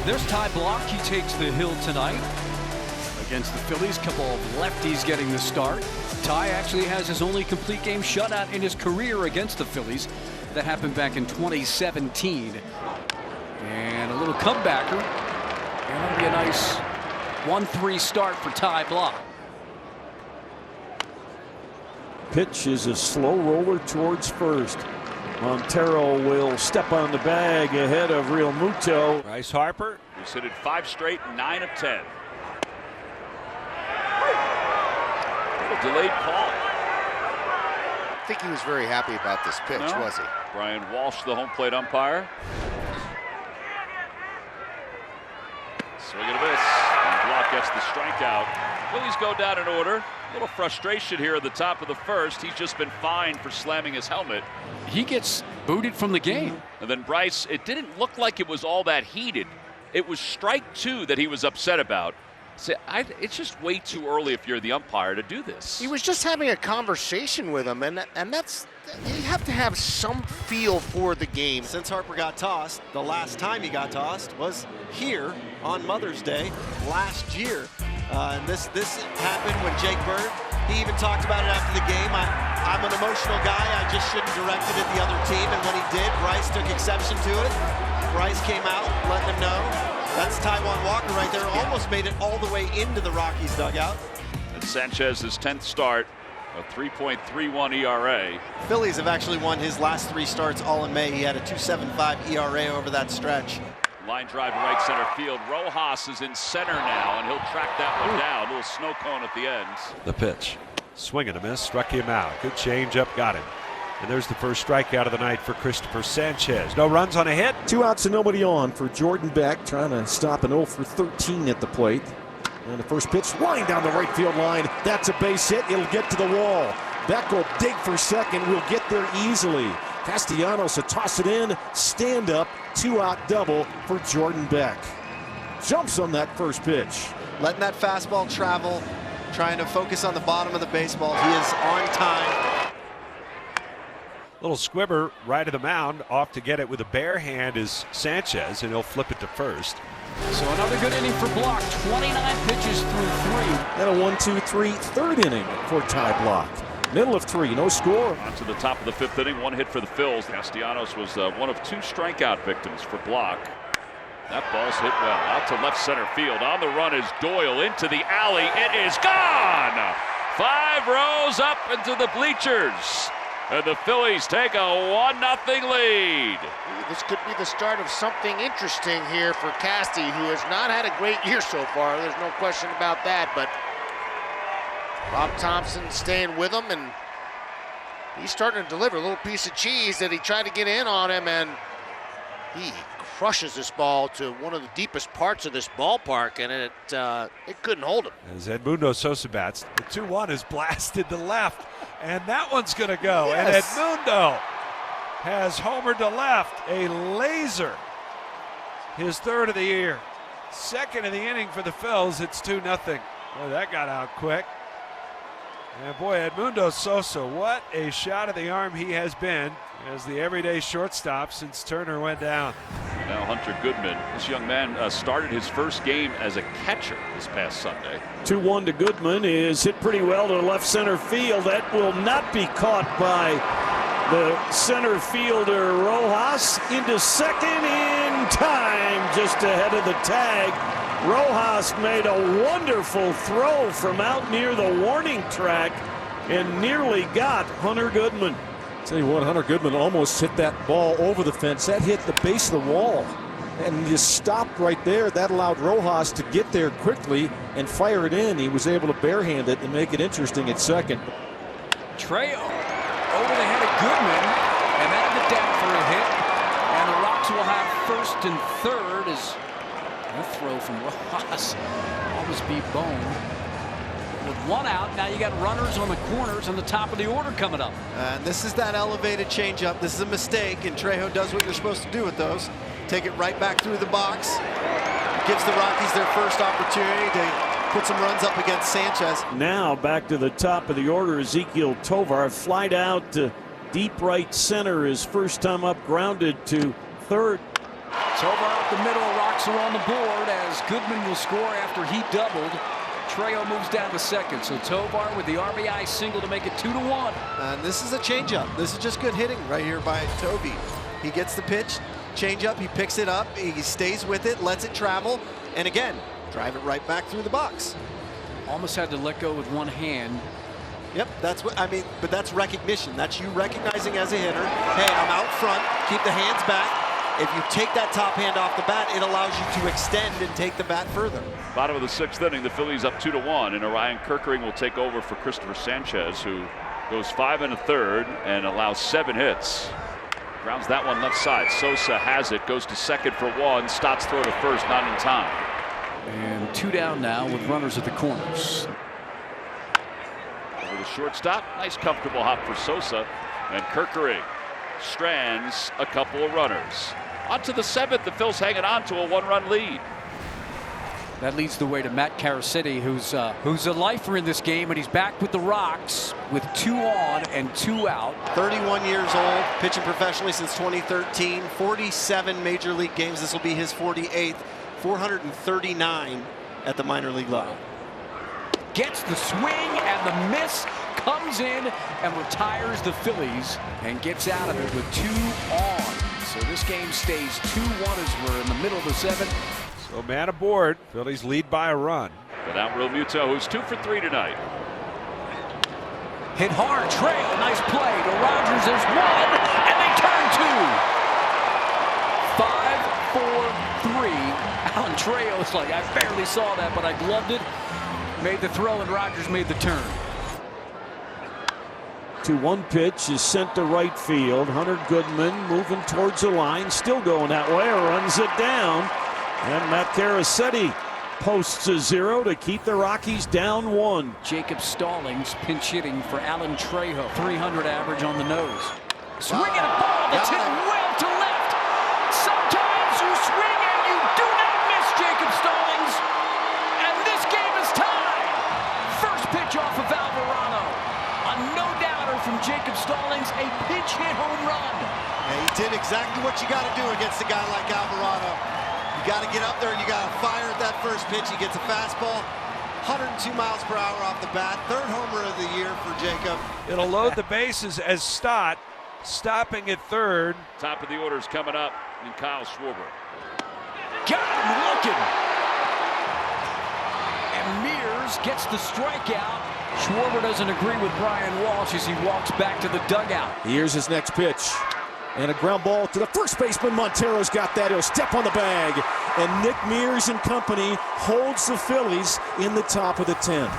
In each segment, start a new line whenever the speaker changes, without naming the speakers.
There's Ty Blach. He takes the hill tonight against the Phillies. Couple of lefties getting the start. Ty actually has his only complete game shutout in his career against the Phillies. That happened back in 2017. And a little comebacker. And that'll be a nice 1-3 start for Ty Blach.
Pitch is a slow roller towards first. Montero will step on the bag ahead of Real Muto.
Bryce Harper, who's hit it 5 straight, 9 of 10. A delayed call.
I think he was very happy about this pitch, was he?
Brian Walsh, the home plate umpire. Swing and a miss. And Blach gets the strikeout. Phillies go down in order. A little frustration here at the top of the first. He's just been fined for slamming his helmet.
He gets booted from the game.
And then Bryce, it didn't look like it was all that heated. It was strike 2 that he was upset about. So it's just way too early if you're the umpire to do this.
He was just having a conversation with him, and that's, you have to have some feel for the game.
Since Harper got tossed, the last time he got tossed was here on Mother's Day last year. And this happened when Jake Bird, he even talked about it after the game. I'm an emotional guy. I just shouldn't direct it at the other team. And when he did, Bryce took exception to it. Bryce came out, letting him know. That's Taijuan Walker right there. Almost made it all the way into the Rockies dugout.
And Sanchez's 10th start, a 3.31 ERA.
Phillies have actually won his last 3 starts all in May. He had a 2.75 ERA over that stretch.
Line drive to right center field. Rojas is in center now, and he'll track that one down. A little snow cone at the end.
The pitch. Swing and a miss. Struck him out. Good changeup. Got him. And there's the first strikeout of the night for Christopher Sanchez. No runs on a hit.
2 outs and nobody on for Jordan Beck, trying to stop an 0 for 13 at the plate. And the first pitch, line down the right field line. That's a base hit. It'll get to the wall. Beck will dig for second. Will get there easily. Castellanos will toss it in. Stand up. 2-out double for Jordan Beck. Jumps on that first pitch.
Letting that fastball travel, trying to focus on the bottom of the baseball. He is on time.
Little squibber right of the mound. Off to get it with a bare hand is Sanchez, and he'll flip it to first.
So another good inning for Blach. 29 pitches through 3.
And a 1-2-3 third inning for Ty Blach. Middle of 3, no score.
On to the top of the 5th inning, 1 hit for the Phils. Castellanos was one of 2 strikeout victims for Blach. That ball's hit well out to left center field. On the run is Doyle into the alley. It is gone. 5 rows up into the bleachers. And the Phillies take a 1-0 lead.
This could be the start of something interesting here for Casty, who has not had a great year so far. There's no question about that, but Rob Thompson staying with him, and he's starting to deliver a little piece of cheese that he tried to get in on him, and he crushes this ball to one of the deepest parts of this ballpark, and it couldn't hold him.
As Edmundo Sosa bats, the 2-1 is blasted to left, and that one's going to go.
Yes.
And Edmundo has homered to left, a laser. His 3rd of the year. 2nd of the inning for the Phils. It's 2-0. Boy, that got out quick. And boy, Edmundo Sosa, what a shot of the arm he has been as the everyday shortstop since Turner went down.
Now Hunter Goodman. This young man started his first game as a catcher this past Sunday.
2-1 to Goodman is hit pretty well to left center field. That will not be caught by the center fielder Rojas. Into second in time, just ahead of the tag. Rojas made a wonderful throw from out near the warning track and nearly got Hunter Goodman. Tell you what, Hunter Goodman almost hit that ball over the fence. That hit the base of the wall and just stopped right there. That allowed Rojas to get there quickly and fire it in. He was able to barehand it and make it interesting at second.
Trejo over the head of Goodman, and that'll get down for a hit. And the Rocks will have 1st and 3rd as a throw from Rojas almost beat Bone. With 1 out, now you got runners on the corners on the top of the order coming up.
And this is that elevated changeup. This is a mistake, and Trejo does what you're supposed to do with those. Take it right back through the box. Gives the Rockies their first opportunity to put some runs up against Sanchez.
Now back to the top of the order, Ezequiel Tovar. Flied out to deep right center. His first time up, grounded to 3rd.
Tovar up the middle, rocks are on the board as Goodman will score after he doubled. Trejo moves down to second, so Tovar with the RBI single to make it 2-1.
And this is a changeup. This is just good hitting right here by Toby. He gets the pitch, changeup, he picks it up, he stays with it, lets it travel, and again, drive it right back through the box.
Almost had to let go with one hand.
Yep, that's what I mean, but that's recognition. That's you recognizing as a hitter, hey, I'm out front, keep the hands back. If you take that top hand off the bat, it allows you to extend and take the bat further.
Bottom of the 6th inning, the Phillies up 2-1, and Orion Kerkering will take over for Christopher Sanchez, who goes 5 1/3 and allows 7 hits. Grounds that one left side. Sosa has it, goes to second for 1, Stott's throw to first, not in time.
And 2 down now with runners at the corners.
Over the shortstop, nice comfortable hop for Sosa, and Kerkering strands a couple of runners. On to the 7th, the Phils hanging on to a 1-run lead.
That leads the way to Matt Caracity, who's a lifer in this game, and he's back with the Rocks with 2 on and 2 out.
31 years old, pitching professionally since 2013, 47 major league games. This will be his 48th, 439 at the minor league level.
Gets the swing and the miss, comes in and retires the Phillies and gets out of it with 2 on. So this game stays 2-1 as we're in the middle of the 7th.
So man aboard. Phillies lead by a run.
Without Real Muto, who's 2 for 3 tonight.
Hit hard, trail, nice play to Rogers. There's 1, and they turn 2. 5-4-3. Alan Trejo's like, I barely saw that, but I gloved it. Made the throw, and Rogers made the turn.
2-1 pitch is sent to right field. Hunter Goodman moving towards the line, still going that way, runs it down. And Matt Caracity posts a 0 to keep the Rockies down 1.
Jacob Stallings pinch hitting for Alan Trejo. 300 average on the nose. Swinging a ball that's hit well to left. Sometimes you swing and you do not miss, Jacob Stallings. And this game is tied. First pitch off of Alvarado. A no-doubter from Jacob Stallings, a pinch hit home run.
And he did exactly what you got to do against a guy like Alvarado. You got to get up there and you got to fire at that first pitch. He gets a fastball, 102 miles per hour off the bat. 3rd homer of the year for Jacob.
It'll load the bases as Stott stopping at 3rd.
Top of the order is coming up in Kyle Schwarber.
Got him looking. And Mears gets the strikeout. Schwarber doesn't agree with Brian Walsh as he walks back to the dugout.
Here's his next pitch. And a ground ball to the first baseman. Montero's got that. He'll step on the bag. And Nick Mears and company holds the Phillies in the top of the 10th.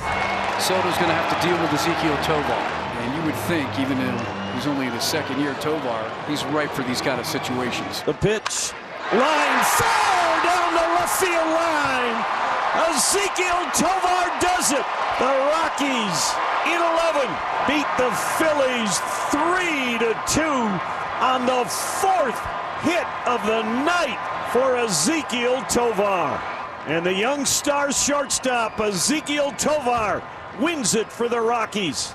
Soto's going to have to deal with Ezequiel Tovar. And you would think, even though he's only in his 2nd year, Tovar, he's ripe for these kind of situations.
The pitch. Line foul down the left field line. Ezequiel Tovar does it. The Rockies in 11 beat the Phillies 3-2 on the 4th hit of the night for Ezequiel Tovar. And the young Stars shortstop, Ezequiel Tovar, wins it for the Rockies.